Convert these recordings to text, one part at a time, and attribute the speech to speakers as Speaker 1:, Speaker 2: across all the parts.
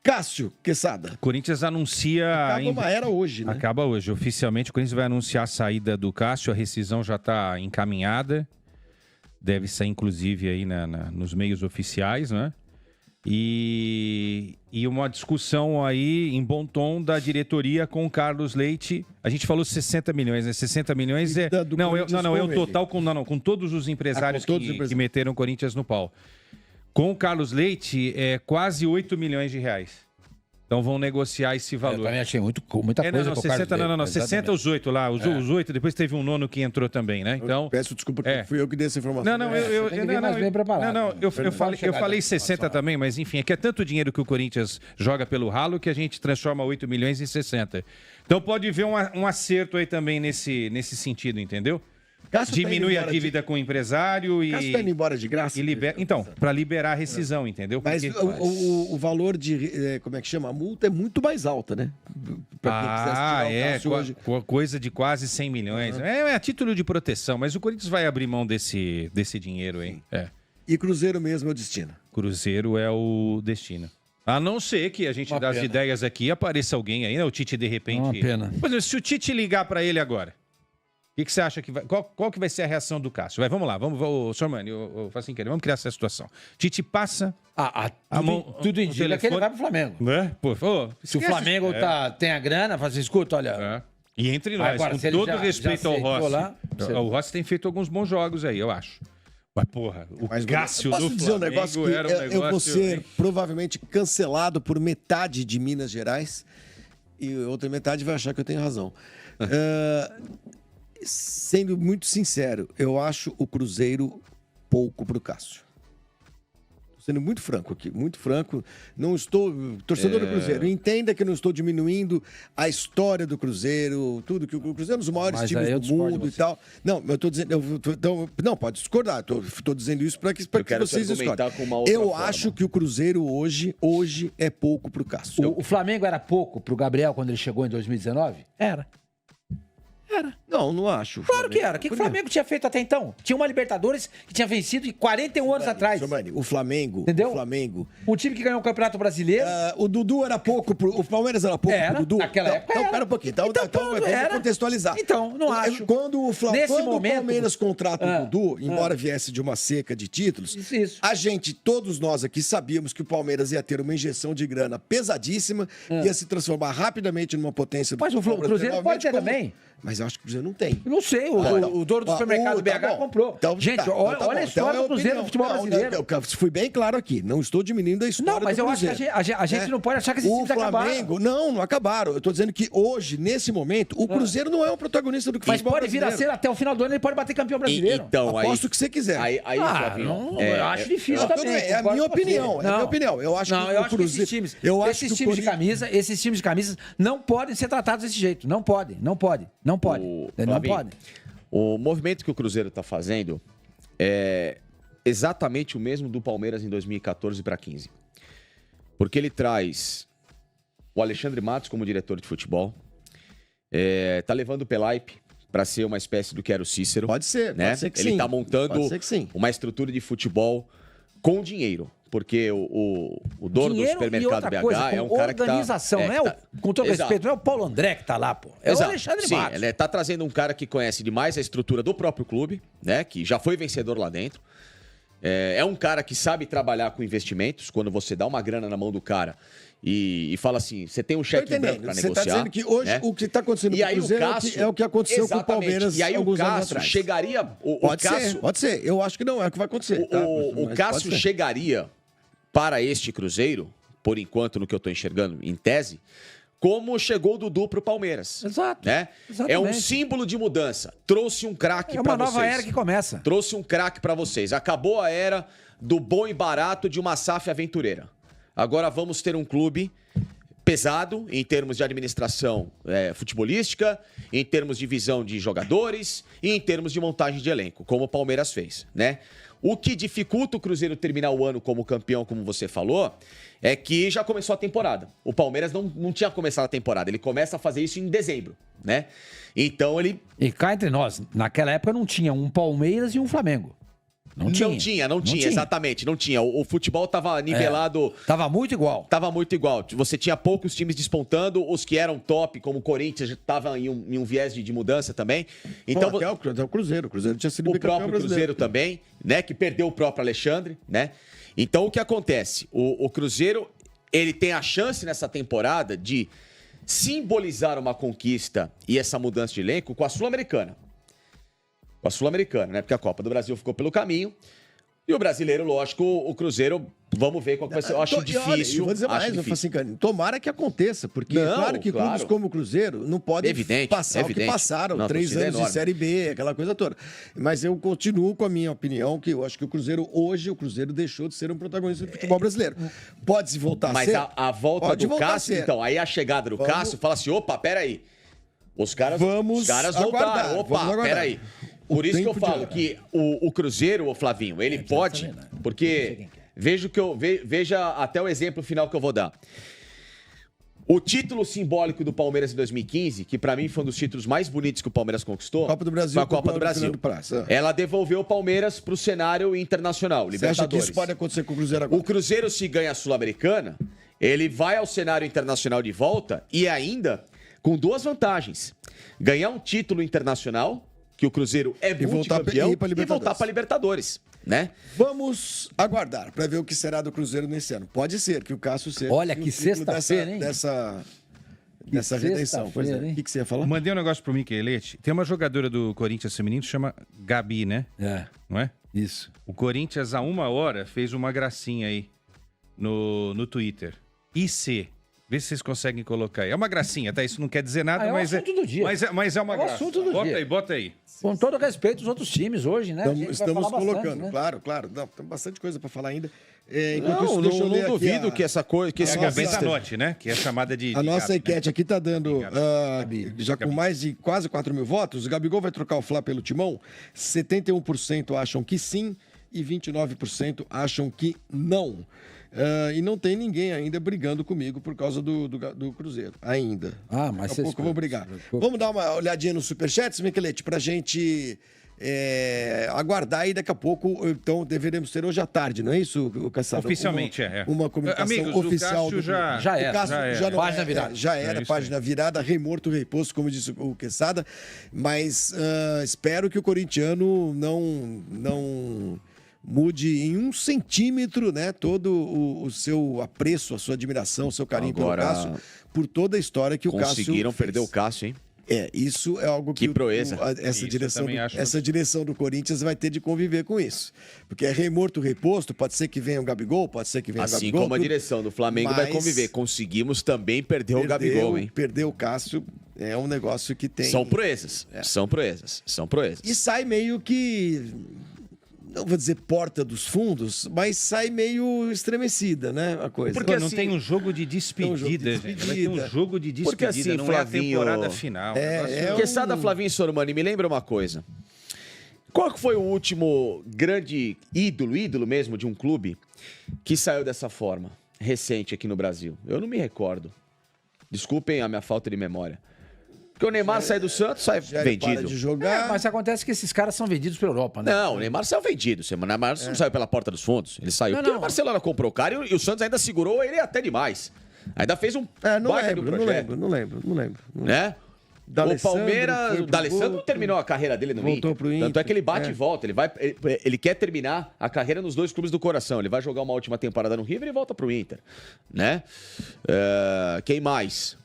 Speaker 1: Cássio Quesada.
Speaker 2: Corinthians anuncia...
Speaker 1: Acaba uma era hoje, né?
Speaker 2: Acaba hoje. Oficialmente, o Corinthians vai anunciar a saída do Cássio. A rescisão já está encaminhada. Deve sair, inclusive, aí nos meios oficiais, né? E uma discussão aí em bom tom da diretoria com o Carlos Leite. A gente falou 60 milhões, né? 60 milhões é... Não, é o total com todos os empresários que meteram o Corinthians no pau. Com o Carlos Leite, é quase 8 milhões de reais. Então vão negociar esse valor. Eu
Speaker 3: também achei muita coisa
Speaker 2: não, 60, não, 60 os 8 lá. Os 8, depois teve um nono que entrou também, né? Então,
Speaker 1: peço desculpa porque fui eu que dei essa informação.
Speaker 2: Eu falei 60 também, mas enfim, é que é tanto dinheiro que o Corinthians joga pelo ralo que a gente transforma 8 milhões em 60. Então pode ver um acerto aí também nesse sentido, entendeu?
Speaker 1: Cássio
Speaker 2: diminui a dívida com o empresário e...
Speaker 1: Cássio tá indo embora de graça?
Speaker 2: Então, para liberar a rescisão, entendeu?
Speaker 1: Mas o valor de... Como é que chama? A multa é muito mais alta, né? Pra quem quisesse tirar o Cássio hoje.
Speaker 2: Coisa de quase 100 milhões. É a título de proteção, mas o Corinthians vai abrir mão desse dinheiro aí.
Speaker 1: E Cruzeiro mesmo é o destino?
Speaker 2: Cruzeiro é o destino. A não ser que a gente dá as ideias aqui, apareça alguém aí, né? O Tite de repente...
Speaker 3: Uma pena.
Speaker 2: Por exemplo, se o Tite ligar para ele agora, o que você acha que vai... Qual que vai ser a reação do Cássio? Vamos lá, Sormani, assim querer, vamos criar essa situação. Tite passa...
Speaker 3: Tudo indica que ele vai pro Flamengo.
Speaker 2: Né?
Speaker 3: Se o Flamengo tem a grana, fala assim, escuta, olha...
Speaker 2: E entre nós,
Speaker 3: agora,
Speaker 2: com todo respeito ao Rossi,
Speaker 3: o
Speaker 2: Rossi tem feito alguns bons jogos aí, eu acho. Mas, Cássio do
Speaker 1: dizer
Speaker 2: Flamengo
Speaker 1: negócio que
Speaker 2: era um negócio...
Speaker 1: Eu vou ser provavelmente cancelado por metade de Minas Gerais e outra metade vai achar que eu tenho razão. Sendo muito sincero, eu acho o Cruzeiro pouco pro Cássio. Sendo muito franco aqui, muito franco. Não estou... Torcedor do Cruzeiro, entenda que eu não estou diminuindo a história do Cruzeiro, tudo, que o Cruzeiro é um dos maiores times do mundo e tal. Não, eu estou dizendo... não, pode discordar. Estou dizendo isso para que vocês discordem. Eu acho que o Cruzeiro hoje é pouco pro Cássio.
Speaker 3: O Flamengo era pouco pro Gabriel quando ele chegou em 2019? Era.
Speaker 1: Não acho.
Speaker 3: Claro que era. O que o Flamengo tinha feito até então? Tinha uma Libertadores que tinha vencido em 41 anos atrás.
Speaker 1: O Flamengo.
Speaker 3: Entendeu?
Speaker 1: O Flamengo.
Speaker 3: O time que ganhou o Campeonato Brasileiro.
Speaker 1: O Dudu era pouco. O Palmeiras era pouco pro Dudu.
Speaker 3: Naquela época.
Speaker 1: Então, pera um pouquinho. Então vamos contextualizar.
Speaker 3: Então, não acho.
Speaker 1: Quando o Palmeiras contrata o Dudu, embora viesse de uma seca de títulos, todos nós aqui sabíamos que o Palmeiras ia ter uma injeção de grana pesadíssima, ia se transformar rapidamente numa potência do
Speaker 3: futebol. Mas o Cruzeiro pode ter também.
Speaker 1: Mas eu acho que o Cruzeiro não tem.
Speaker 3: Não sei, o dono do supermercado BH comprou. Olha a história do Cruzeiro no futebol brasileiro.
Speaker 1: Fui bem claro aqui, não estou diminuindo a história do Cruzeiro.
Speaker 3: Não, mas eu acho que a gente não pode achar que esses times acabaram.
Speaker 1: Não acabaram. Eu estou dizendo que hoje, nesse momento, o Cruzeiro não é um protagonista do futebol brasileiro.
Speaker 3: Mas pode vir a ser até o final do ano, ele pode bater campeão brasileiro.
Speaker 1: Então, aposto o que você quiser.
Speaker 3: Eu acho difícil também.
Speaker 1: É a minha opinião. Eu acho que esses
Speaker 3: times de camisa não podem ser tratados desse jeito. Não podem. Não podem.
Speaker 4: O movimento que o Cruzeiro está fazendo é exatamente o mesmo do Palmeiras em 2014 para 15. Porque ele traz o Alexandre Matos como diretor de futebol, tá levando o Pelaipe para ser uma espécie do que era o Cícero.
Speaker 1: Pode ser que sim.
Speaker 4: Ele está montando uma estrutura de futebol com dinheiro. Porque o dono do supermercado BH é um cara que tá...
Speaker 3: organização, com todo respeito, não é o Paulo André que tá lá, pô. É o Alexandre Matos.
Speaker 4: Ele tá trazendo um cara que conhece demais a estrutura do próprio clube, né? Que já foi vencedor lá dentro. É um cara que sabe trabalhar com investimentos. Quando você dá uma grana na mão do cara e fala assim, você tem um cheque em branco para negociar. Você tá dizendo
Speaker 1: que hoje o que tá acontecendo com o Cruzeiro é o que aconteceu com o Palmeiras.
Speaker 4: E aí o Cássio chegaria...
Speaker 1: Pode ser. Eu acho que não é o que vai acontecer.
Speaker 4: O Cássio chegaria... para este Cruzeiro, por enquanto, no que eu estou enxergando, em tese, como chegou o Dudu para o Palmeiras.
Speaker 3: Exato.
Speaker 4: Né? É um símbolo de mudança. Trouxe um craque para vocês.
Speaker 3: É uma nova era que começa.
Speaker 4: Trouxe um craque para vocês. Acabou a era do bom e barato de uma SAF aventureira. Agora vamos ter um clube pesado em termos de administração futebolística, em termos de visão de jogadores e em termos de montagem de elenco, como o Palmeiras fez, né? O que dificulta o Cruzeiro terminar o ano como campeão, como você falou, é que já começou a temporada. O Palmeiras não tinha começado a temporada. Ele começa a fazer isso em dezembro, né? Então ele...
Speaker 3: E cá entre nós, naquela época não tinha um Palmeiras e um Flamengo.
Speaker 4: Não tinha, exatamente, não tinha. O futebol tava nivelado...
Speaker 3: Tava muito igual.
Speaker 4: Tava muito igual. Você tinha poucos times despontando, os que eram top, como o Corinthians, estavam em um viés de mudança também. Então,
Speaker 1: até o Cruzeiro. O Cruzeiro tinha sido
Speaker 4: o próprio Cruzeiro também, né? Que perdeu o próprio Alexandre, né? Então, o que acontece? O Cruzeiro, ele tem a chance nessa temporada de simbolizar uma conquista e essa mudança de elenco com a Sul-Americana. Com a Sul-Americana, né? Porque a Copa do Brasil ficou pelo caminho. E o brasileiro, lógico, o Cruzeiro, vamos ver qual que vai ser. Eu acho difícil. Eu
Speaker 1: vou dizer mais, tomara que aconteça, porque claro que clubes como o Cruzeiro não podem passar o que passaram, 3 anos de Série B, aquela coisa toda. Mas eu continuo com a minha opinião, que eu acho que o Cruzeiro deixou de ser um protagonista do futebol brasileiro. Pode se voltar a ser?
Speaker 4: Mas a volta do Cássio, então, aí a chegada do Cássio, fala assim, opa, peraí. Os caras voltaram, opa, peraí. Por isso que eu falo que o Cruzeiro, o Flavinho, ele pode, porque veja até o exemplo final que eu vou dar. O título simbólico do Palmeiras em 2015, que pra mim foi um dos títulos mais bonitos que o Palmeiras conquistou,
Speaker 1: Copa do Brasil,
Speaker 4: foi a Copa do Brasil. Ela devolveu o Palmeiras pro cenário internacional, Libertadores.
Speaker 1: Você acha que isso pode acontecer com o Cruzeiro agora?
Speaker 4: O Cruzeiro, se ganha a Sul-Americana, ele vai ao cenário internacional de volta e ainda com 2 vantagens. Ganhar um título internacional, que o Cruzeiro é multicampeão, e voltar para Libertadores, né?
Speaker 1: Vamos aguardar para ver o que será do Cruzeiro nesse ano. Pode ser que o Cássio seja...
Speaker 3: Olha, que sexta-feira, hein?
Speaker 1: Dessa redenção. Pois é. O que você ia falar?
Speaker 2: Mandei um negócio pro Miquelete. Tem uma jogadora do Corinthians feminino que chama Gabi, né? Não é?
Speaker 3: Isso.
Speaker 2: O Corinthians, há 1 hora, fez uma gracinha aí no Twitter. IC. Vê se vocês conseguem colocar aí. É uma gracinha, tá? Isso não quer dizer nada, mas é...
Speaker 3: do dia.
Speaker 2: Mas é uma graça.
Speaker 3: Assunto do dia.
Speaker 2: Bota aí.
Speaker 3: Com todo respeito aos outros times hoje, né?
Speaker 1: Estamos colocando,
Speaker 3: né?
Speaker 1: claro. Não, tem bastante coisa para falar ainda.
Speaker 4: Enquanto isso, não duvido que essa coisa... Que
Speaker 2: esse Gabeta né? Que é chamada de...
Speaker 1: A nossa enquete aqui tá dando, já com mais de quase 4 mil votos, o Gabigol vai trocar o Fla pelo Timão? 71% acham que sim e 29% acham que não. E não tem ninguém ainda brigando comigo por causa do Cruzeiro. Ainda.
Speaker 3: Mas
Speaker 1: daqui a pouco eu vou brigar. Vamos dar uma olhadinha nos superchats, Miquelete, pra gente aguardar aí daqui a pouco. Então, deveremos ter hoje à tarde, não é isso, Cassado?
Speaker 2: Oficialmente,
Speaker 1: uma comunicação
Speaker 2: amigos,
Speaker 1: oficial.
Speaker 2: O Cássio
Speaker 3: já era.
Speaker 1: Página virada. Já era, página virada. Rei morto, rei posto, como disse o Quesada. Mas espero que o corintiano não mude em 1 centímetro, né, todo o seu apreço, a sua admiração, o seu carinho pelo Cássio, por toda a história que o Cássio
Speaker 4: conseguiram perder o Cássio, hein?
Speaker 1: Isso é algo que
Speaker 4: proeza.
Speaker 1: Essa direção do Corinthians vai ter de conviver com isso. Porque é rei morto, rei posto, pode ser que venha o Gabigol, pode ser que venha o Gabigol.
Speaker 4: Assim como a direção do Flamengo vai conviver. Conseguimos também perder o Gabigol, hein?
Speaker 1: Perder o Cássio é um negócio que tem...
Speaker 4: São proezas.
Speaker 1: E sai meio que... Não vou dizer porta dos fundos, mas sai meio estremecida, né, a coisa.
Speaker 2: Porque não tem um jogo de despedida, gente. Vai ter um jogo de despedida,
Speaker 4: porque assim,
Speaker 2: não
Speaker 4: Flavinho...
Speaker 2: é a temporada final.
Speaker 4: Quesada, Flavinho e Sormani, me lembra uma coisa. Qual que foi o último grande ídolo mesmo de um clube que saiu dessa forma, recente aqui no Brasil? Eu não me recordo. Desculpem a minha falta de memória. Porque o Neymar sai do Santos, sai vendido.
Speaker 1: Para de jogar.
Speaker 3: Mas acontece que esses caras são vendidos pela Europa, né?
Speaker 4: Não, o Neymar saiu vendido. O Neymar não saiu pela porta dos fundos. Ele saiu porque o Barcelona comprou o cara e o Santos ainda segurou ele até demais. Ainda fez um baita do projeto.
Speaker 1: Não lembro.
Speaker 4: Né? O Palmeiras... O D'Alessandro terminou a carreira dele no Inter. Tanto é que ele bate e volta. Ele quer terminar a carreira nos 2 clubes do coração. Ele vai jogar uma última temporada no River e volta pro Inter. Né? Quem mais?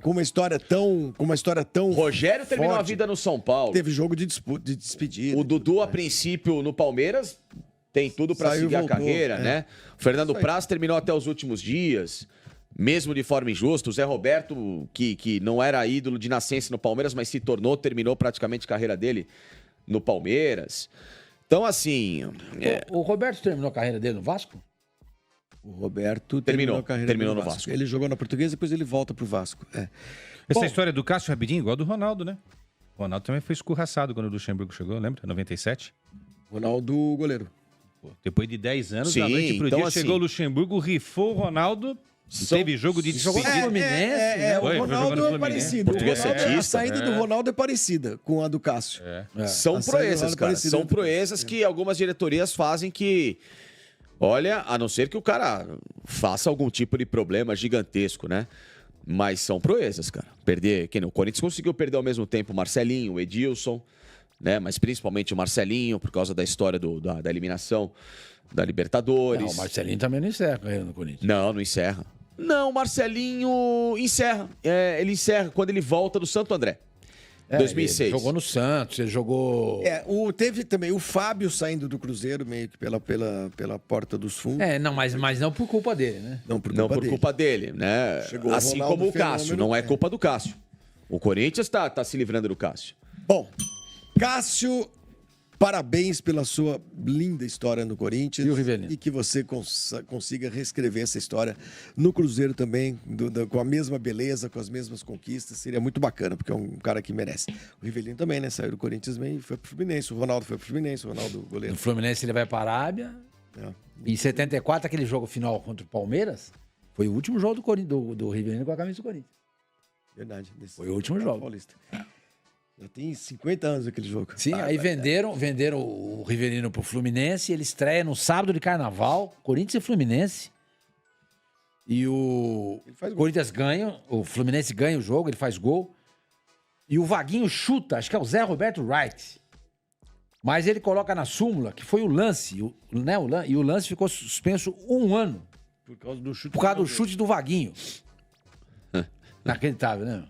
Speaker 1: Com uma história tão
Speaker 4: Rogério terminou
Speaker 1: forte.
Speaker 4: A vida no São Paulo.
Speaker 1: Teve jogo de despedida.
Speaker 4: O Dudu, a princípio, no Palmeiras, tem tudo para seguir a carreira, né? O Fernando Praz terminou até os últimos dias, mesmo de forma injusta. O Zé Roberto, que não era ídolo de nascença no Palmeiras, mas se tornou, terminou praticamente a carreira dele no Palmeiras. Então, assim...
Speaker 3: O Roberto terminou a carreira dele no Vasco?
Speaker 1: O Roberto
Speaker 4: terminou
Speaker 1: a carreira
Speaker 4: no Vasco.
Speaker 1: Ele jogou na Portuguesa e depois ele volta pro Vasco.
Speaker 2: Essa história do Cássio rapidinho, igual a do Ronaldo, né? O Ronaldo também foi escorraçado quando o Luxemburgo chegou, lembra? 97?
Speaker 1: Ronaldo, goleiro.
Speaker 2: Depois de 10 anos, da noite pro dia, chegou o Luxemburgo, rifou o Ronaldo. Teve jogo de despedida.
Speaker 3: Fluminense.
Speaker 1: O Ronaldo é parecido. A saída do Ronaldo é parecida com a do Cássio.
Speaker 4: São proezas, cara. São proezas que algumas diretorias fazem que... Olha, a não ser que o cara faça algum tipo de problema gigantesco, né? Mas são proezas, cara. Perder... O Corinthians conseguiu perder ao mesmo tempo o Marcelinho, o Edilson, né? Mas principalmente o Marcelinho, por causa da história da eliminação da Libertadores.
Speaker 3: Não, o Marcelinho também não encerra a carreira no Corinthians.
Speaker 4: Não encerra. Não, o Marcelinho encerra. Ele encerra quando ele volta do Santo André. 2006.
Speaker 3: Ele jogou no Santos, ele jogou...
Speaker 1: Teve também o Fábio saindo do Cruzeiro, meio que pela porta dos fundos.
Speaker 3: Mas não por culpa dele, né?
Speaker 1: Não por culpa dele,
Speaker 4: né? Assim como o Cássio, não é culpa do Cássio. O Corinthians tá se livrando do Cássio.
Speaker 1: Bom, Cássio, parabéns pela sua linda história no Corinthians.
Speaker 3: E o Rivelino.
Speaker 1: E que você consiga reescrever essa história no Cruzeiro também, com a mesma beleza, com as mesmas conquistas. Seria muito bacana, porque é um cara que merece. O Rivelino também, né? Saiu do Corinthians e foi pro Fluminense. O Ronaldo foi pro Fluminense, o Ronaldo goleiro.
Speaker 3: No Fluminense ele vai para a Arábia. Em 74, aquele jogo final contra o Palmeiras, foi o último jogo do Rivelino com a camisa do Corinthians.
Speaker 1: Verdade.
Speaker 3: Foi o último jogo.
Speaker 1: Paulista. Já tem 50 anos aquele jogo.
Speaker 3: Sim, aí venderam o Rivelino pro Fluminense, ele estreia no sábado de Carnaval, Corinthians e Fluminense. E o Corinthians ganha, o Fluminense ganha o jogo, ele faz gol. E o Vaguinho chuta, acho que é o Zé Roberto Wright. Mas ele coloca na súmula que foi o lance, e o lance ficou suspenso 1 ano.
Speaker 1: Por causa do chute.
Speaker 3: Por causa do chute do Vaguinho. Inacreditável, né?